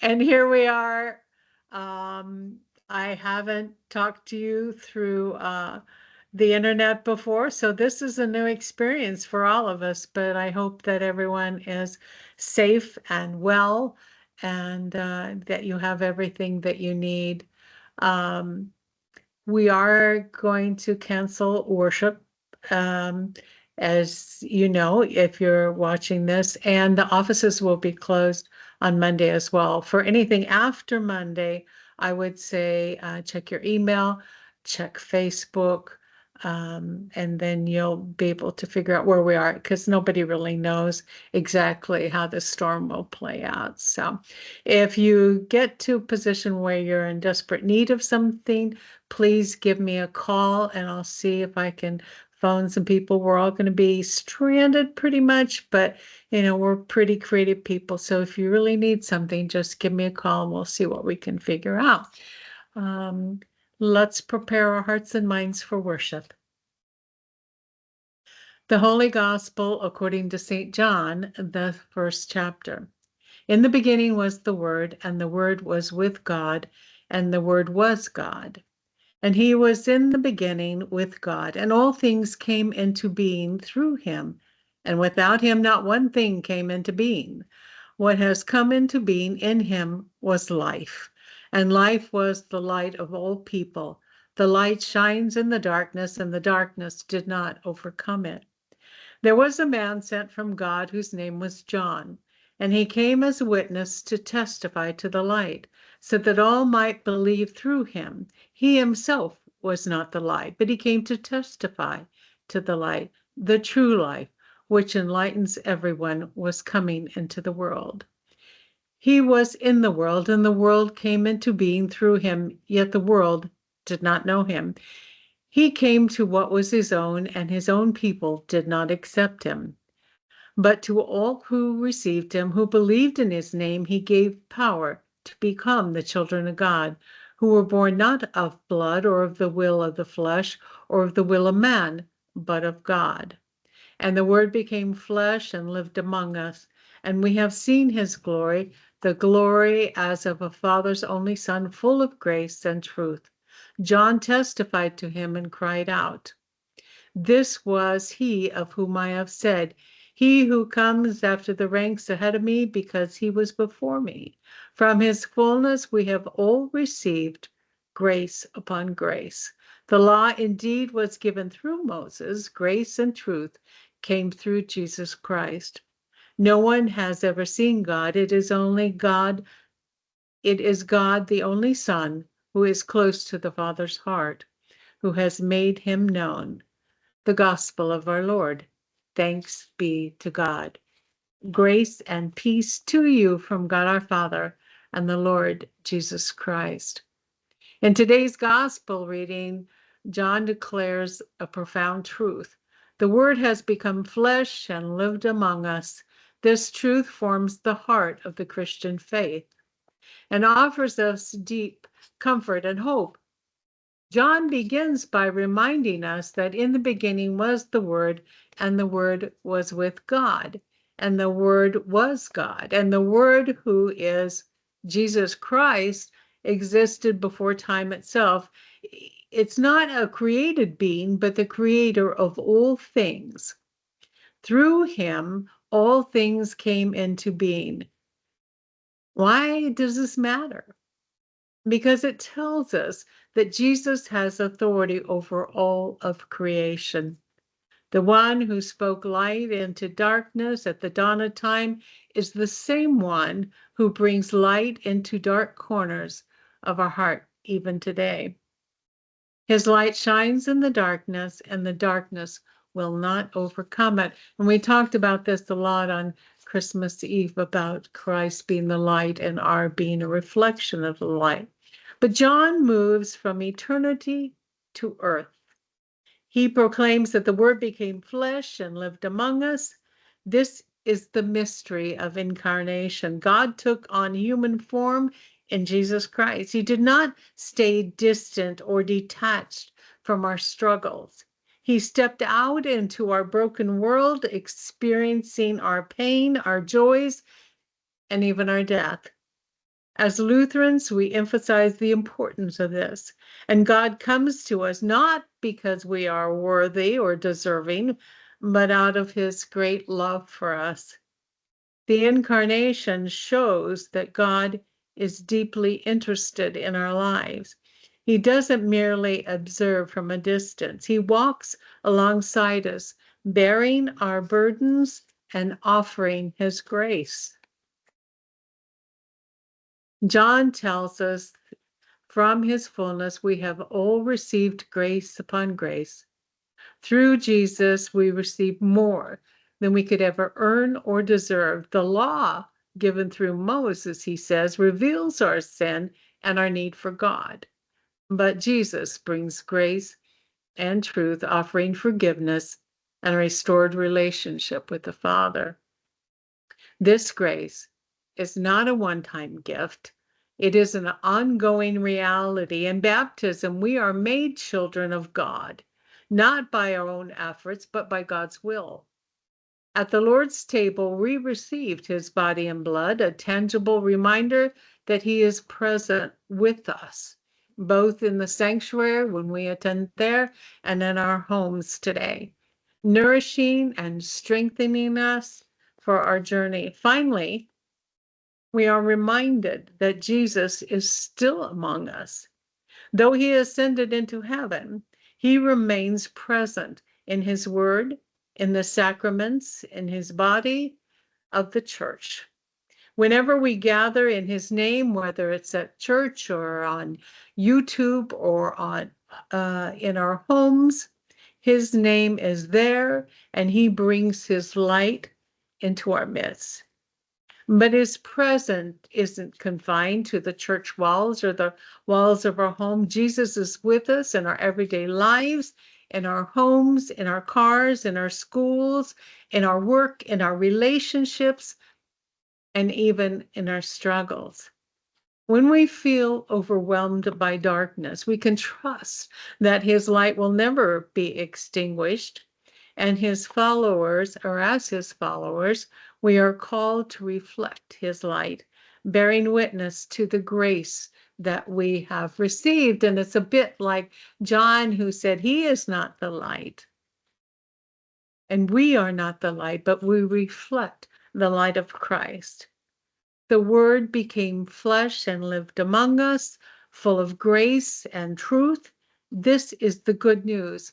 And here we are. Um, I haven't talked to you through the internet before, so this is a new experience for all of us, but I hope that everyone is safe and well and that you have everything that you need. Um, we are going to cancel worship, um, as you know, if you're watching this, and the offices will be closed on Monday as well. For anything after Monday, I would say check your email, check Facebook, and then you'll be able to figure out where we are because nobody really knows exactly how the storm will play out. So if you get to a position where you're in desperate need of something, please give me a call and I'll see if I can phone some people. We're all going to be stranded pretty much, but we're pretty creative people. So if you really need something, just give me a call and we'll see what we can figure out. Um, let's prepare our hearts and minds for worship. The Holy Gospel according to St. John, the first chapter. In the beginning was the Word, and the Word was with God, and the Word was God. And he was in the beginning with God, and all things came into being through him. And without him, not one thing came into being. What has come into being in him was life, and life was the light of all people. The light shines in the darkness, and the darkness did not overcome it. There was a man sent from God whose name was John, and he came as a witness to testify to the light, so that all might believe through him. He himself was not the light, but he came to testify to the light, the true life, which enlightens everyone, was coming into the world. He was in the world, and the world came into being through him, yet the world did not know him. He came to what was his own, and his own people did not accept him. But to all who received him, who believed in his name, he gave power to become the children of God, who were born not of blood or of the will of the flesh or of the will of man, but of God. And the Word became flesh and lived among us, and we have seen his glory, the glory as of a Father's only Son, full of grace and truth. John testified to him and cried out, "This was he of whom I have said, he who comes after the ranks ahead of me, because he was before me. From his fullness we have all received grace upon grace. The law indeed was given through Moses, grace and truth came through Jesus Christ. No one has ever seen God. It is God, the only Son, who is close to the Father's heart, who has made him known." The gospel of our Lord. Thanks be to God. Grace and peace to you from God our Father and the Lord Jesus Christ. In today's gospel reading, John declares a profound truth. The Word has become flesh and lived among us. This truth forms the heart of the Christian faith and offers us deep comfort and hope. John begins by reminding us that in the beginning was the Word, and the Word was with God, and the Word was God, and the Word, who is Jesus Christ, existed before time itself. It's not a created being, but the creator of all things. Through him, all things came into being. Why does this matter? Because it tells us that Jesus has authority over all of creation. The one who spoke light into darkness at the dawn of time is the same one who brings light into dark corners of our heart even today. His light shines in the darkness, and the darkness will not overcome it. And we talked about this a lot on Christmas Eve about Christ being the light and our being a reflection of the light. But John moves from eternity to earth. He proclaims that the Word became flesh and lived among us. This is the mystery of incarnation. God took on human form in Jesus Christ. He did not stay distant or detached from our struggles. He stepped out into our broken world, experiencing our pain, our joys, and even our death. As Lutherans, we emphasize the importance of this. And God comes to us not because we are worthy or deserving, but out of his great love for us. The incarnation shows that God is deeply interested in our lives. He doesn't merely observe from a distance. He walks alongside us, bearing our burdens and offering his grace. John tells us from his fullness we have all received grace upon grace. Through Jesus, we receive more than we could ever earn or deserve. The law given through Moses, he says, reveals our sin and our need for God. But Jesus brings grace and truth, offering forgiveness and a restored relationship with the Father. This grace is not a one-time gift. It is an ongoing reality. In baptism, we are made children of God, not by our own efforts, but by God's will. At the Lord's table, we received his body and blood, a tangible reminder that he is present with us, both in the sanctuary when we attend there and in our homes today, nourishing and strengthening us for our journey. Finally, we are reminded that Jesus is still among us. Though he ascended into heaven, he remains present in his word, in the sacraments, in his body of the church. Whenever we gather in his name, whether it's at church or on YouTube or on in our homes, his name is there and he brings his light into our midst. But his presence isn't confined to the church walls or the walls of our home. Jesus is with us in our everyday lives, in our homes, in our cars, in our schools, in our work, in our relationships, and even in our struggles. When we feel overwhelmed by darkness, we can trust that his light will never be extinguished. And his followers, or as his followers, we are called to reflect his light, bearing witness to the grace that we have received. And it's a bit like John, who said, he is not the light. And we are not the light, but we reflect the light of Christ. The Word became flesh and lived among us, full of grace and truth. This is the good news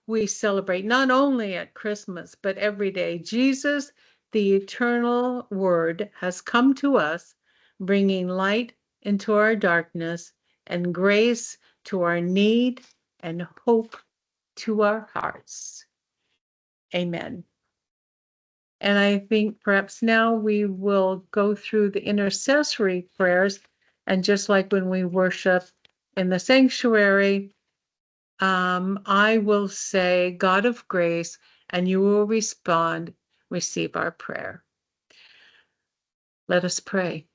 we celebrate not only at Christmas, but every day. Jesus, the eternal Word, has come to us, bringing light into our darkness and grace to our need and hope to our hearts. Amen. And I think perhaps now we will go through the intercessory prayers. And just like when we worship in the sanctuary, I will say, God of grace, and you will respond, receive our prayer. Let us pray.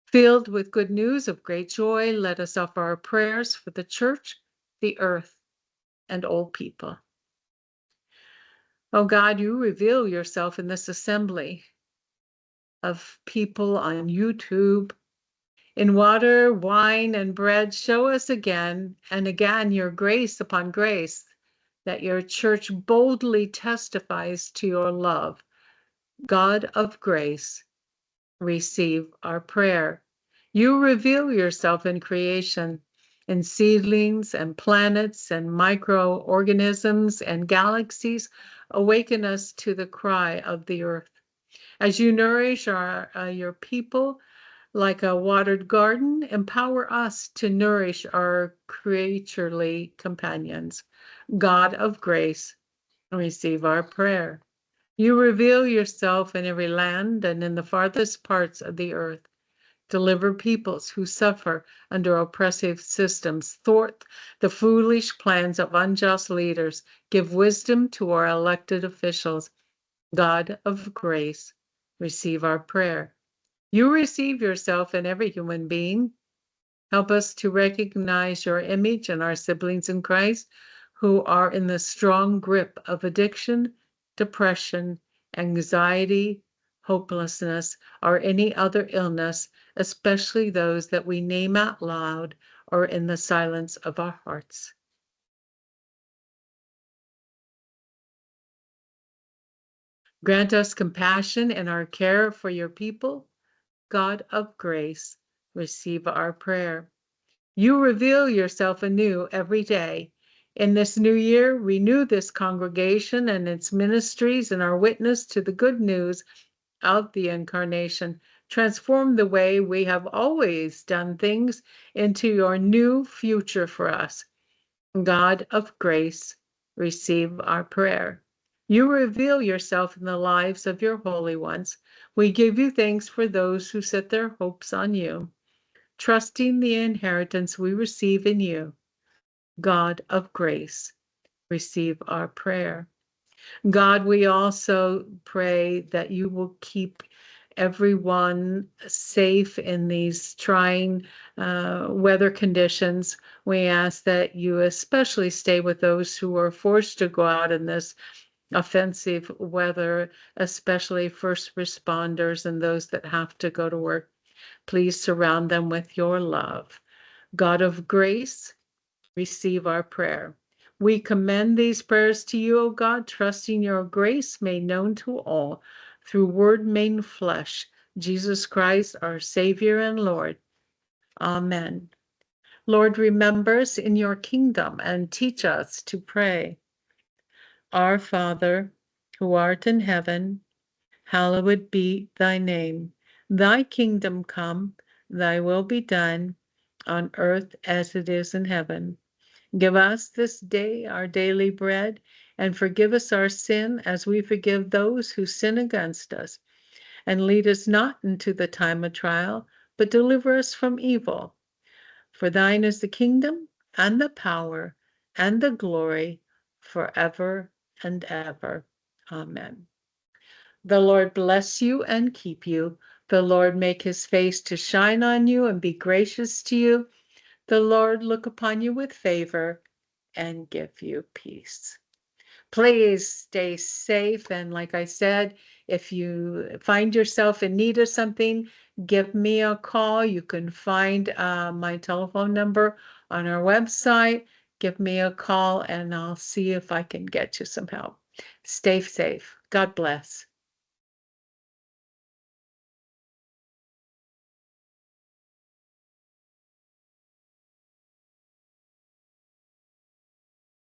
Filled with good news of great joy, let us offer our prayers for the church, the earth, and all people. Oh God, you reveal yourself in this assembly of people on YouTube. In water, wine, and bread, show us again and again your grace upon grace, that your church boldly testifies to your love. God of grace, receive our prayer. You reveal yourself in creation, in seedlings and planets and microorganisms and galaxies. Awaken us to the cry of the earth. As you nourish your people, like a watered garden, empower us to nourish our creaturely companions. God of grace, receive our prayer. You reveal yourself in every land and in the farthest parts of the earth. Deliver peoples who suffer under oppressive systems. Thwart the foolish plans of unjust leaders. Give wisdom to our elected officials. God of grace, receive our prayer. You receive yourself in every human being. Help us to recognize your image in our siblings in Christ who are in the strong grip of addiction, depression, anxiety, hopelessness, or any other illness, especially those that we name out loud or in the silence of our hearts. Grant us compassion in our care for your people. God of grace, receive our prayer. You reveal yourself anew every day. In this new year, renew this congregation and its ministries and our witness to the good news of the incarnation. Transform the way we have always done things into your new future for us. God of grace, receive our prayer. You reveal yourself in the lives of your holy ones. We give you thanks for those who set their hopes on you, trusting the inheritance we receive in you. God of grace, receive our prayer. God, we also pray that you will keep everyone safe in these trying weather conditions. We ask that you especially stay with those who are forced to go out in this offensive weather, especially first responders and those that have to go to work. Please surround them with your love. God of grace, receive our prayer. We commend these prayers to you, O God, trusting your grace made known to all through word made flesh, Jesus Christ, our Savior and Lord. Amen. Lord, remember us in your kingdom and teach us to pray. Our Father, who art in heaven, hallowed be thy name. Thy kingdom come, thy will be done on earth as it is in heaven. Give us this day our daily bread, and forgive us our sin as we forgive those who sin against us. And lead us not into the time of trial, but deliver us from evil. For thine is the kingdom, and the power, and the glory, forever and ever. Amen. The Lord bless you and keep you. The Lord make his face to shine on you and be gracious to you. The Lord look upon you with favor and give you peace. Please stay safe. And like I said, if you find yourself in need of something, give me a call. You can find my telephone number on our website. Give me a call and I'll see if I can get you some help. Stay safe. God bless.